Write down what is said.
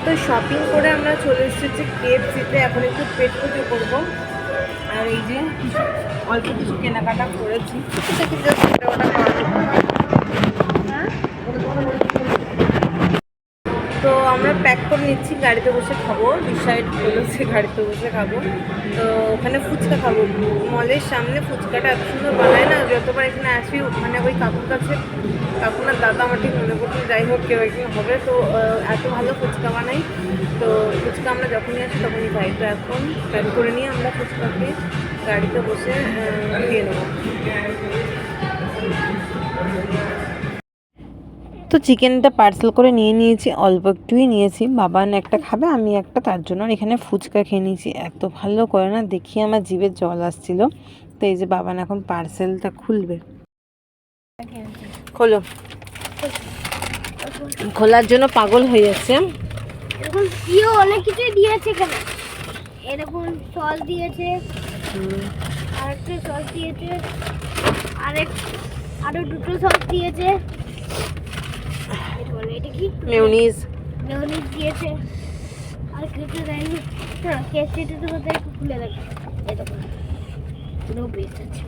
তো শপিং করে আমরা চলে এসেছি KFC-তে। এখন একটু পেট পুজো করবো। আর এই যে অল্প কিছু কেনাকাটা করেছি, দেখি জাস্ট এটা ওটা তো আমরা প্যাক করে নিচ্ছি, গাড়িতে বসে খাবো। ডিসাইড করেছি গাড়িতে বসে খাবো। তো ওখানে ফুচকা খাবো, মলের সামনে ফুচকাটা এত সুন্দর বানায় না, যতবার এখানে আসি মানে ওই কাকুর কাছে, কাকুনার দাদা আমার ঠিক মনে করতে, যাই হোক কেউ একদিন হবে। তো এত ভালো ফুচকা বানাই, তো ফুচকা আমরা যখনই আসি তখনই খাই। তো এখন প্যাক করে নিয়ে আমরা ফুচকাকে গাড়িতে বসে খেয়ে নেবো। তো চিকেনটা পার্সেল করে নিয়ে নিয়েছি, অল্প একটুই নিয়েছি। বাবান একটা খাবে, আমি একটা, তার জন্য। আর এখানে ফুচকা খেয়ে নিয়েছি, এত ভালো করে না দেখি আমার জিভে জল আসছিল। তো এই যে বাবান এখন পার্সেলটা খুলবে। খোলো, খোলার জন্য পাগল হয়ে যাচ্ছে। এরকম অনেক কিছুই দিয়েছে, কেন এরকম সস দিয়েছে, আরেকটা সস দিয়েছে, আরো দুটো সস দিয়েছে। এটা কি মেয়োনিজ দিয়েছে, আর কিছু দেয়নি। হ্যাঁ, কেসিটা তো খুলে রাখবে, এটা পুরো বেস্ট আছে।